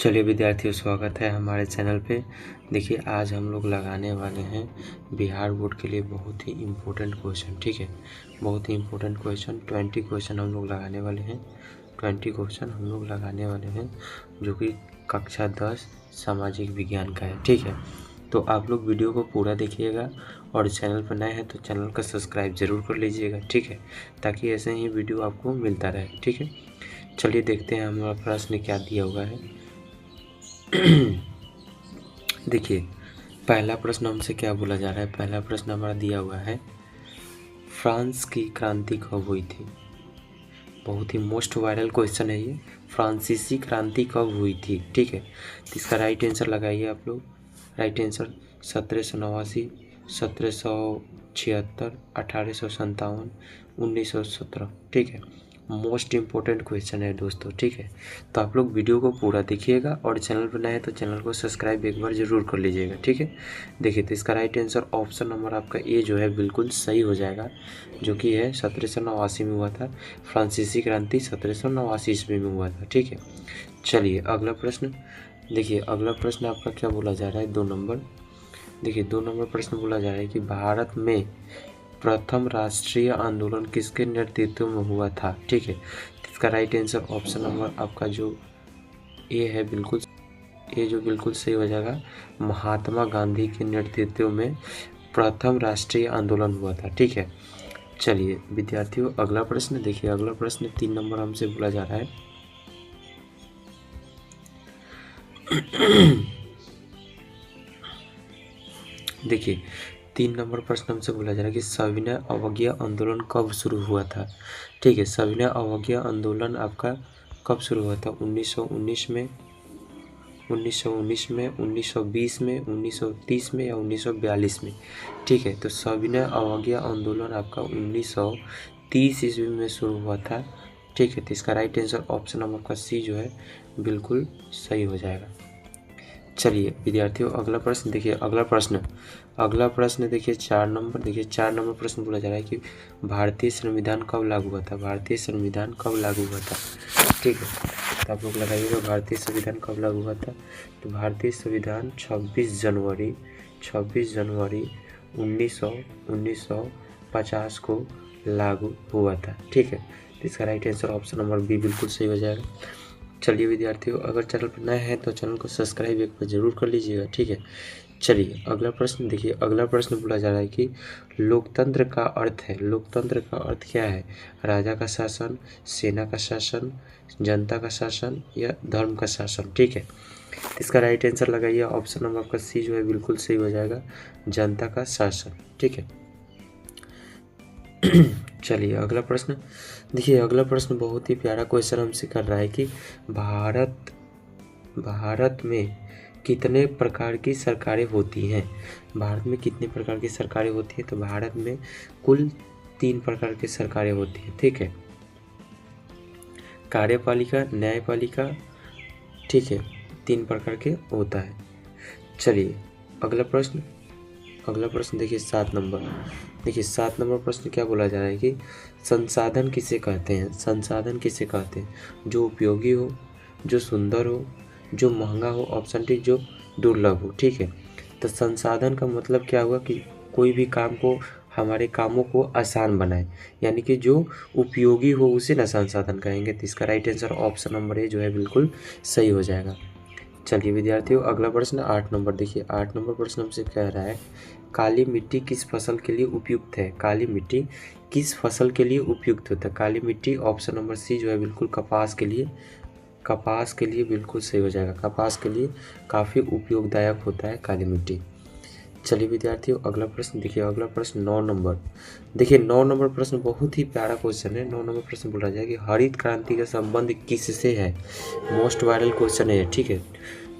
चलिए विद्यार्थियों, स्वागत है हमारे चैनल पे। देखिए, आज हम लोग लगाने वाले हैं बिहार बोर्ड के लिए बहुत ही इम्पोर्टेंट क्वेश्चन। ठीक है, बहुत ही इम्पोर्टेंट क्वेश्चन 20 क्वेश्चन हम लोग लगाने वाले हैं। 20 क्वेश्चन हम लोग लगाने वाले हैं जो कि कक्षा 10 सामाजिक विज्ञान का है। ठीक है, तो आप लोग वीडियो को पूरा देखिएगा और चैनल पर नए हैं तो चैनल का सब्सक्राइब ज़रूर कर लीजिएगा। ठीक है, ताकि ऐसे ही वीडियो आपको मिलता रहे। ठीक है, चलिए देखते हैं हमारा प्रश्न क्या दिया हुआ है। देखिए, पहला प्रश्न हमसे क्या बोला जा रहा है। पहला प्रश्न हमारा दिया हुआ है, फ्रांस की क्रांति कब हुई थी। बहुत ही मोस्ट वायरल क्वेश्चन है ये, फ्रांसीसी क्रांति कब हुई थी। ठीक है, तो इसका राइट आंसर लगाइए आप लोग। Right answer 1789, 1776, 1857, 1917। ठीक है, मोस्ट इम्पोर्टेंट क्वेश्चन है दोस्तों। ठीक है, तो आप लोग वीडियो को पूरा देखिएगा और चैनल पर नए हैं तो चैनल को सब्सक्राइब एक बार ज़रूर कर लीजिएगा। ठीक है, देखिए, तो इसका राइट आंसर ऑप्शन नंबर आपका ए जो है बिल्कुल सही हो जाएगा, जो कि है 1789 में हुआ था। फ्रांसीसी क्रांति 1789 ईस्वी में हुआ था। ठीक है, चलिए अगला प्रश्न देखिए। अगला प्रश्न आपका क्या बोला जा रहा है, 2 नंबर। देखिए, 2 नंबर प्रश्न बोला जा रहा है कि भारत में प्रथम राष्ट्रीय आंदोलन किसके नेतृत्व में हुआ था। ठीक है, इसका राइट आंसर ऑप्शन नंबर आपका जो ए है बिल्कुल ए जो बिल्कुल सही हो जाएगा। महात्मा गांधी के नेतृत्व में प्रथम राष्ट्रीय आंदोलन हुआ था। ठीक है, चलिए विद्यार्थियों अगला प्रश्न देखिए। अगला प्रश्न 3 नंबर हमसे बोला जा रहा है। देखिए, 3 नंबर प्रश्न हमसे बोला जा रहा है कि सविनय अवज्ञा आंदोलन कब शुरू हुआ था। ठीक है, सविनय अवज्ञा आंदोलन आपका कब शुरू हुआ था। 1919 में, 1919 में, 1920 में, 1930 में या 1942 में। ठीक है, तो सविनय अवज्ञा आंदोलन आपका 1930 ईस्वी में शुरू हुआ था। ठीक है, तो इसका राइट आंसर ऑप्शन नंबर का सी जो है बिल्कुल सही हो जाएगा। चलिए विद्यार्थियों अगला प्रश्न देखिए। अगला प्रश्न देखिए 4 नंबर। देखिए 4 नंबर प्रश्न बोला जा रहा है कि भारतीय संविधान कब लागू हुआ था। भारतीय संविधान कब लागू हुआ था। ठीक है, तो आप लोग लगाइएगा भारतीय संविधान कब लागू हुआ था। तो भारतीय संविधान 26 जनवरी 1950 को लागू हुआ था। ठीक है, तो इसका right answer option number B बिल्कुल सही हो जाएगा। चलिए विद्यार्थियों, अगर चैनल पर नए हैं तो चैनल को सब्सक्राइब एक बार जरूर कर लीजिएगा। ठीक है, चलिए अगला प्रश्न देखिए। अगला प्रश्न बोला जा रहा है कि लोकतंत्र का अर्थ है। लोकतंत्र का अर्थ क्या है। राजा का शासन, सेना का शासन, जनता का शासन या धर्म का शासन। ठीक है, इसका राइट आंसर लगाइए। ऑप्शन नंबर आपका सी जो है बिल्कुल सही हो जाएगा, जनता का शासन। ठीक है, चलिए अगला प्रश्न देखिए। अगला प्रश्न बहुत ही प्यारा क्वेश्चन हमसे कर रहा है कि भारत में कितने प्रकार की सरकारें होती हैं। भारत में कितने प्रकार की सरकारें होती हैं। तो भारत में कुल 3 प्रकार की सरकारें होती हैं। ठीक है, कार्यपालिका, न्यायपालिका। ठीक है, 3 प्रकार के होता है। चलिए अगला प्रश्न देखिए 7 नंबर। देखिए 7 नंबर प्रश्न क्या बोला जा रहा है कि संसाधन किसे कहते हैं। संसाधन किसे कहते हैं, जो उपयोगी हो, जो सुंदर हो, जो महंगा हो, ऑप्शन डी जो दुर्लभ हो। ठीक है, तो संसाधन का मतलब क्या हुआ कि कोई भी काम को, हमारे कामों को आसान बनाए, यानी कि जो उपयोगी हो उसे ना संसाधन कहेंगे। तो इसका right answer option number A जो है बिल्कुल सही हो जाएगा। चलिए विद्यार्थियों अगला प्रश्न 8 नंबर। देखिए 8 नंबर प्रश्न हमसे कह रहा है काली मिट्टी किस फसल के लिए उपयुक्त है। काली मिट्टी किस फसल के लिए उपयुक्त होता है। काली मिट्टी ऑप्शन नंबर सी जो है बिल्कुल कपास के लिए बिल्कुल सही हो जाएगा। कपास के लिए काफ़ी उपयोगदायक होता है काली मिट्टी। चलिए विद्यार्थियों अगला प्रश्न देखिए। अगला प्रश्न 9 नंबर। देखिए 9 नंबर प्रश्न बहुत ही प्यारा क्वेश्चन है। 9 नंबर प्रश्न बोला जाए कि हरित क्रांति का संबंध किससे है। मोस्ट वायरल क्वेश्चन है। ठीक है,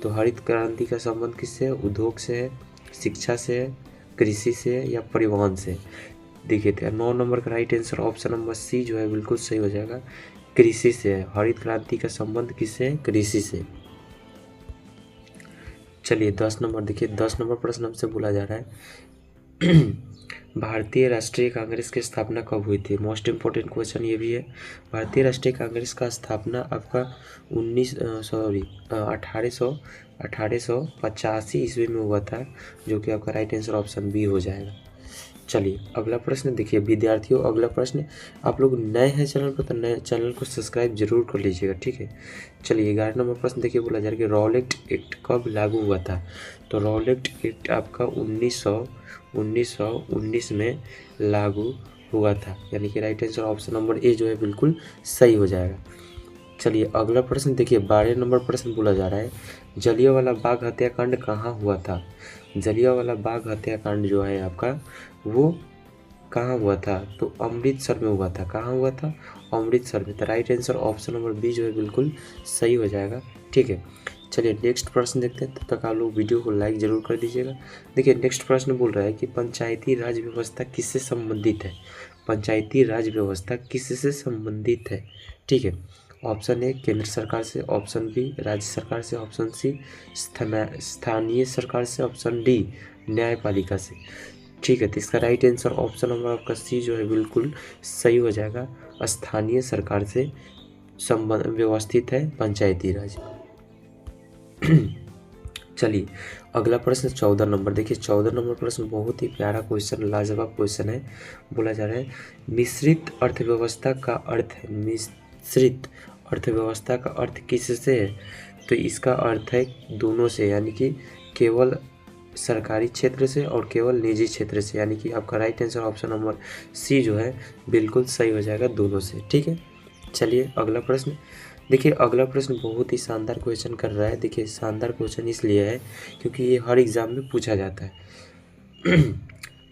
तो हरित क्रांति का संबंध किससे है। उद्योग से है, शिक्षा से है, कृषि से है या परिवहन से। देखिए 9 नंबर का right answer option number C जो है बिल्कुल सही हो जाएगा, कृषि से है। हरित क्रांति का संबंध किससे है, कृषि से। चलिए 10 नंबर देखिए। 10 नंबर प्रश्न हमसे बोला जा रहा है भारतीय राष्ट्रीय कांग्रेस की स्थापना कब हुई थी? मोस्ट इम्पोर्टेंट क्वेश्चन ये भी है। भारतीय राष्ट्रीय कांग्रेस का स्थापना आपका 1885 ईस्वी में हुआ था, जो कि आपका राइट आंसर ऑप्शन बी हो जाएगा। चलिए अगला प्रश्न देखिए विद्यार्थियों, अगला प्रश्न, आप लोग नए हैं चैनल पर तो नए चैनल को सब्सक्राइब जरूर कर लीजिएगा, ठीक है। चलिए 11 नंबर प्रश्न देखिए, बोला जा रहा है कि रॉलेट एक्ट कब लागू हुआ था? तो रॉलेट एक्ट आपका 1919 में लागू हुआ था, यानी कि right answer option number A जो है बिल्कुल सही हो जाएगा। चलिए अगला प्रश्न देखिए 12 नंबर प्रश्न बोला जा रहा है, जलियांवाला बाग हत्याकांड कहाँ हुआ था? जलियांवाला बाग हत्याकांड जो है आपका वो कहाँ हुआ था? तो अमृतसर में हुआ था। कहाँ हुआ था? अमृतसर में। तो right answer option number B जो है बिल्कुल सही हो जाएगा, ठीक है। चलिए नेक्स्ट प्रश्न देखते हैं, तब तक आप लोग वीडियो को लाइक जरूर कर दीजिएगा। देखिए नेक्स्ट प्रश्न बोल रहा है कि पंचायती राज व्यवस्था किससे संबंधित है? पंचायती राज व्यवस्था किससे संबंधित है, ठीक है। ऑप्शन ए केंद्र सरकार से, ऑप्शन बी राज्य सरकार से, ऑप्शन सी स्थानीय सरकार से, ऑप्शन डी न्यायपालिका से, ठीक है। तो इसका राइट आंसर ऑप्शन नंबर आपका सी जो है बिल्कुल सही हो जाएगा। स्थानीय सरकार से संबंध व्यवस्थित है पंचायती राज। चलिए अगला प्रश्न 14 नंबर देखिए, 14 नंबर प्रश्न बहुत ही प्यारा क्वेश्चन, लाजवाब क्वेश्चन है। बोला जा रहा है मिश्रित अर्थव्यवस्था का अर्थ है, मिश्रित अर्थव्यवस्था का अर्थ किससे है? तो इसका अर्थ है दोनों से, यानी कि केवल सरकारी क्षेत्र से और केवल निजी क्षेत्र से, यानी कि आपका right answer option number C जो है बिल्कुल सही हो जाएगा दोनों से, ठीक है। चलिए अगला प्रश्न देखिए, अगला प्रश्न बहुत ही शानदार क्वेश्चन कर रहा है। देखिए शानदार क्वेश्चन इसलिए है क्योंकि ये हर एग्जाम में पूछा जाता है।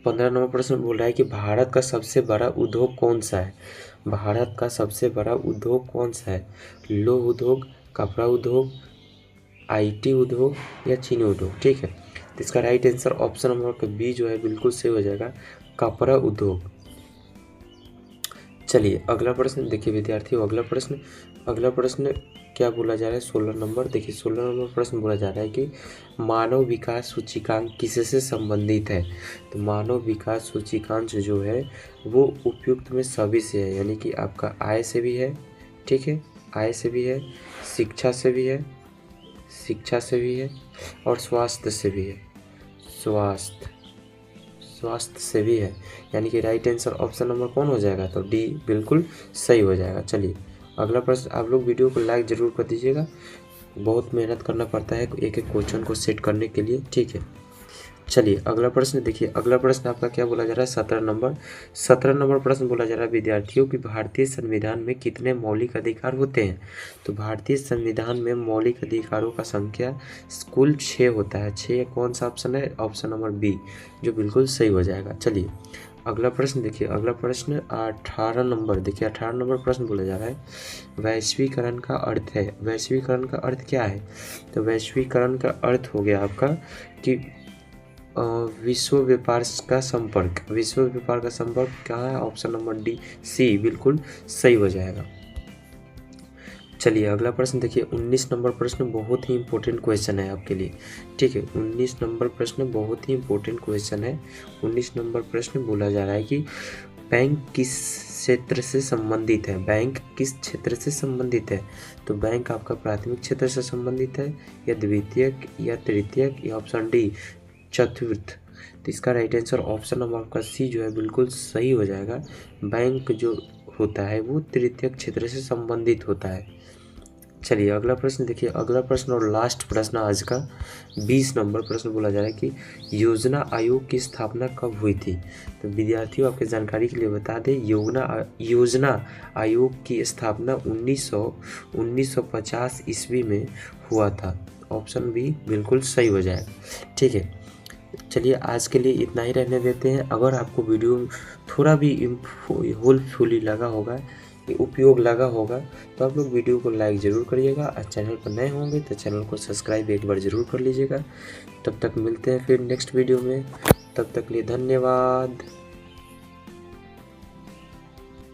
15 नंबर प्रश्न बोल रहा है कि भारत का सबसे बड़ा उद्योग कौन सा है? भारत का सबसे बड़ा उद्योग कौन सा है? लौह उद्योग, कपड़ा उद्योग, IT उद्योग या चीनी उद्योग, ठीक है। तो इसका right answer option number B जो है बिल्कुल सही हो जाएगा, कपड़ा उद्योग। चलिए अगला प्रश्न देखिए विद्यार्थियों, अगला प्रश्न क्या बोला जा रहा है? 16 नंबर देखिए, 16 नंबर प्रश्न बोला जा रहा है कि मानव विकास सूचकांक किससे संबंधित है? तो मानव विकास सूचकांक जो है वो उपयुक्त में सभी से है, यानी कि आपका आय से भी है, ठीक है, आय से भी है, शिक्षा से भी है, और स्वास्थ्य से भी है, स्वास्थ्य से भी है, यानी कि राइट आंसर ऑप्शन नंबर कौन हो जाएगा? तो डी बिल्कुल सही हो जाएगा। चलिए अगला प्रश्न, आप लोग वीडियो को लाइक ज़रूर कर दीजिएगा, बहुत मेहनत करना पड़ता है एक एक क्वेश्चन को सेट करने के लिए, ठीक है। चलिए अगला प्रश्न देखिए, अगला प्रश्न आपका क्या बोला जा रहा है? 17 नंबर प्रश्न बोला जा रहा है विद्यार्थियों कि भारतीय संविधान में कितने मौलिक अधिकार होते हैं? तो भारतीय संविधान में मौलिक अधिकारों का संख्या कुल 6 होता है। 6 कौन सा ऑप्शन है? ऑप्शन नंबर बी जो बिल्कुल सही हो जाएगा। चलिए अगला प्रश्न देखिए, अगला प्रश्न 18 नंबर देखिए, 18 नंबर प्रश्न बोला जा रहा है वैश्वीकरण का अर्थ है। वैश्वीकरण का अर्थ क्या है? तो वैश्वीकरण का अर्थ हो गया आपका कि विश्व व्यापार का संपर्क, विश्व व्यापार का संपर्क क्या है? ऑप्शन नंबर डी सी बिल्कुल सही हो जाएगा। चलिए अगला प्रश्न देखिए, 19 नंबर प्रश्न बहुत ही इंपॉर्टेंट क्वेश्चन है आपके लिए, ठीक है। 19 नंबर प्रश्न बहुत ही इंपॉर्टेंट क्वेश्चन है। 19 नंबर प्रश्न बोला जा रहा है कि बैंक किस क्षेत्र से संबंधित है? बैंक किस क्षेत्र से संबंधित है? तो बैंक आपका प्राथमिक क्षेत्र से संबंधित है, या द्वितीयक, या तृतीयक, या ऑप्शन डी चतुर्थ। तो इसका राइट आंसर ऑप्शन नंबर आपका सी जो है बिल्कुल सही हो जाएगा। बैंक जो होता है वो तृतीयक क्षेत्र से संबंधित होता है। चलिए अगला प्रश्न देखिए, अगला प्रश्न और लास्ट प्रश्न आज का 20 नंबर प्रश्न बोला जा रहा है कि योजना आयोग की स्थापना कब हुई थी? तो विद्यार्थियों आपके जानकारी के लिए बता दें, योजना आयोग की स्थापना 1950 ईस्वी में हुआ था। ऑप्शन बी बिल्कुल सही हो जाएगा, ठीक है। चलिए आज के लिए इतना ही रहने देते हैं। अगर आपको वीडियो थोड़ा भी हेल्पफुली लगा होगा, उपयोग लगा होगा, तो आप लोग वीडियो को लाइक ज़रूर करिएगा, और चैनल पर नए होंगे तो चैनल को सब्सक्राइब एक बार ज़रूर कर लीजिएगा। तब तक मिलते हैं फिर नेक्स्ट वीडियो में, तब तक लिए धन्यवाद।